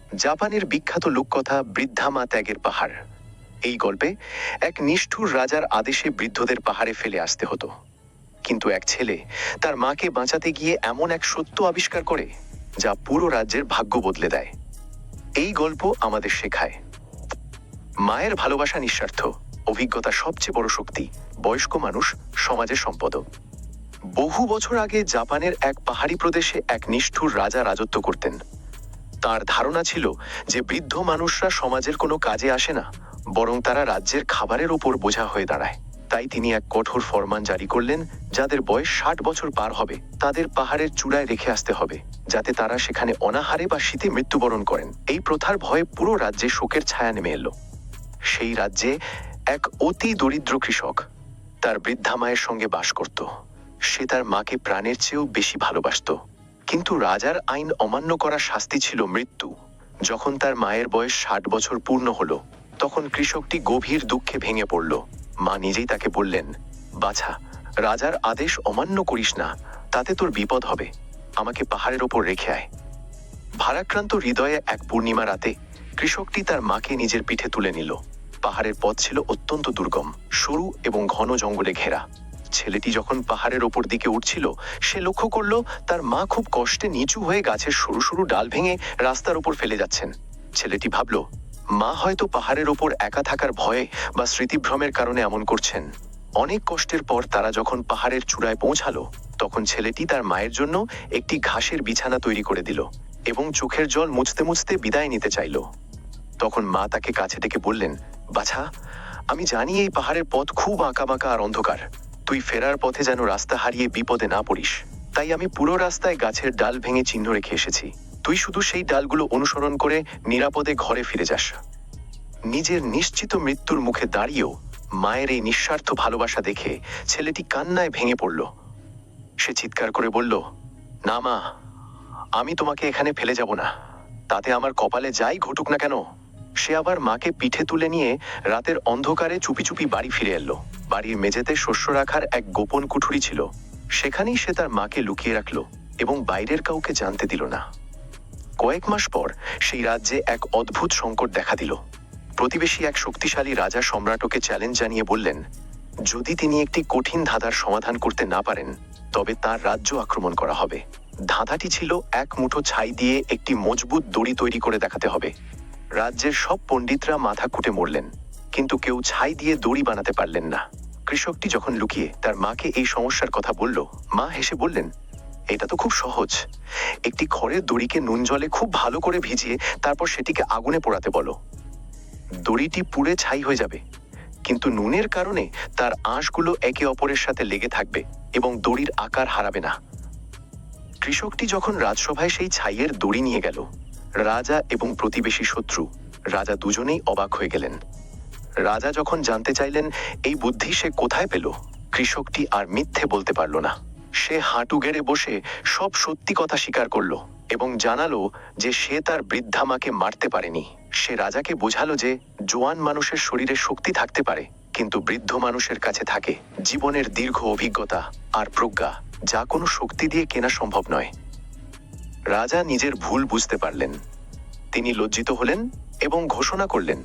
জাপানের বিখ্যাত লোককথা বৃদ্ধা মা ত্যাগের পাহাড়। এই গল্পে এক নিষ্ঠুর রাজার আদেশে বৃদ্ধদের পাহাড়ে ফেলে আসতে হতো, কিন্তু এক ছেলে তার মাকে বাঁচাতে গিয়ে এমন এক সত্য আবিষ্কার করে যা পুরো রাজ্যের ভাগ্য বদলে দেয়। এই গল্প আমাদের শেখায় মায়ের ভালোবাসা নিঃস্বার্থ, অভিজ্ঞতা সবচেয়ে বড় শক্তি, বয়স্ক মানুষ সমাজের সম্পদ। বহু বছর আগে জাপানের এক পাহাড়ি প্রদেশে এক নিষ্ঠুর রাজা রাজত্ব করতেন। তার ধারণা ছিল যে বৃদ্ধ মানুষরা সমাজের কোনো কাজে আসে না, বরং তারা রাজ্যের খাবারের ওপর বোঝা হয়ে দাঁড়ায়। তাই তিনি এক কঠোর ফরমান জারি করলেন, যাদের বয়স 60 বছর পার হবে তাদের পাহাড়ের চূড়ায় রেখে আসতে হবে, যাতে তারা সেখানে অনাহারে বা শীতে মৃত্যুবরণ করেন। এই প্রথার ভয়ে পুরো রাজ্যে শোকের ছায়া নেমে এলো। সেই রাজ্যে এক অতি দরিদ্র কৃষক তার বৃদ্ধা মায়ের সঙ্গে বাস করত। সে তার মাকে প্রাণের চেয়েও বেশি ভালোবাসত, কিন্তু রাজার আইন অমান্য করা শাস্তি ছিল মৃত্যু। যখন তার মায়ের বয়স 60 বছর পূর্ণ হলো, তখন কৃষকটি গভীর দুঃখে ভেঙে পড়ল। মা নিজেই তাকে বললেন, বাছা, রাজার আদেশ অমান্য করিস না, তাতে তোর বিপদ হবে। আমাকে পাহাড়ের ওপর রেখে আয়। ভারাক্রান্ত হৃদয়ে এক পূর্ণিমা রাতে কৃষকটি তার মাকে নিজের পিঠে তুলে নিল। পাহাড়ের পথ ছিল অত্যন্ত দুর্গম, সরু এবং ঘন জঙ্গলে ঘেরা। ছেলেটি যখন পাহাড়ের ওপর দিকে উঠছিল, সে লক্ষ্য করল তার মা খুব কষ্টে নিচু হয়ে গাছের সরু সরু ডাল ভেঙে রাস্তার ওপর ফেলে যাচ্ছেন। ছেলেটি ভাবল, মা হয়তো পাহাড়ের ওপর একা থাকার ভয়ে বা স্মৃতিভ্রমের কারণে এমন করছেন। অনেক কষ্টের পর তারা যখন পাহাড়ের চূড়ায় পৌঁছালো, তখন ছেলেটি তার মায়ের জন্য একটি ঘাসের বিছানা তৈরি করে দিল এবং চোখের জল মুছতে মুছতে বিদায় নিতে চাইল। তখন মা তাকে কাছে ডেকে বললেন, বাছা, আমি জানি এই পাহাড়ের পথ খুব আঁকাবাঁকা আর অন্ধকার। তুই ফেরার পথে যেন রাস্তা হারিয়ে বিপদে না পড়িস। তাই আমি পুরো রাস্তায় গাছের ডাল ভেঙে চিহ্ন রেখে এসেছি। তুই শুধু সেই ডালগুলো অনুসরণ করে নিরাপদে ঘরে ফিরে যাস। নিজের নিশ্চিত মৃত্যুর মুখে দাঁড়িয়েও মায়ের এই নিঃস্বার্থ ভালোবাসা দেখে ছেলেটি কান্নায় ভেঙে পড়ল। সে চিৎকার করে বলল, না মা, আমি তোমাকে এখানে ফেলে যাব না, তাতে আমার কপালে যাই ঘটুক না কেন। সে আবার মাকে পিঠে তুলে নিয়ে রাতের অন্ধকারে চুপি চুপি বাড়ি ফিরে এলো। বাড়ির মেঝেতে শস্য রাখার এক গোপন কুঠুরি ছিল। সেখানেই সে তার মাকে লুকিয়ে রাখলো এবং বাইরের কাউকে জানতে দিল না। কয়েক মাস পর সেই রাজ্যে এক অদ্ভুত সংকট দেখা দিল। প্রতিবেশী এক শক্তিশালী রাজা সম্রাটকে চ্যালেঞ্জ জানিয়ে বললেন, যদি তিনি একটি কঠিন ধাঁধার সমাধান করতে না পারেন, তবে তার রাজ্য আক্রমণ করা হবে। ধাঁধাটি ছিল এক মুঠো ছাই দিয়ে একটি মজবুত দড়ি তৈরি করে দেখাতে হবে। রাজ্যের সব পণ্ডিতরা মাথা কুটে মরলেন, কিন্তু কেউ ছাই দিয়ে দড়ি বানাতে পারলেন না। কৃষকটি যখন লুকিয়ে তার মাকে এই সমস্যার কথা বলল, মা হেসে বললেন, এটা তো খুব সহজ। একটি খড়ের দড়িকে নুন জলে খুব ভালো করে ভিজিয়ে তারপর সেটিকে আগুনে পোড়াতে বলো। দড়িটি পুড়ে ছাই হয়ে যাবে, কিন্তু নুনের কারণে তার আঁশগুলো একে অপরের সাথে লেগে থাকবে এবং দড়ির আকার হারাবে না। কৃষকটি যখন রাজসভায় সেই ছাইয়ের দড়ি নিয়ে গেল, রাজা এবং প্রতিবেশী শত্রু রাজা দুজনেই অবাক হয়ে গেলেন। রাজা যখন জানতে চাইলেন এই বুদ্ধি সে কোথায় পেল, কৃষকটি আর মিথ্যে বলতে পারল না। সে হাঁটু গেড়ে বসে সব সত্যি কথা স্বীকার করল এবং জানালো যে সে তার বৃদ্ধা মাকে মারতে পারেনি। সে রাজাকে বোঝালো যে জোয়ান মানুষের শরীরে শক্তি থাকতে পারে, কিন্তু বৃদ্ধ মানুষের কাছে থাকে জীবনের দীর্ঘ অভিজ্ঞতা আর প্রজ্ঞা, যা কোনো শক্তি দিয়ে কেনা সম্ভব নয়। রাজা নিজের ভুল বুঝতে পারলেন। তিনি লজ্জিত হলেন এবং ঘোষণা করলেন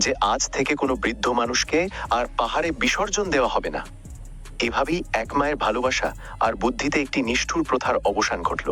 যে আজ থেকে কোনো বৃদ্ধ মানুষকে আর পাহাড়ে বিসর্জন দেওয়া হবে না। এভাবেই এক মায়ের ভালোবাসা আর বুদ্ধিতে একটি নিষ্ঠুর প্রথার অবসান ঘটল।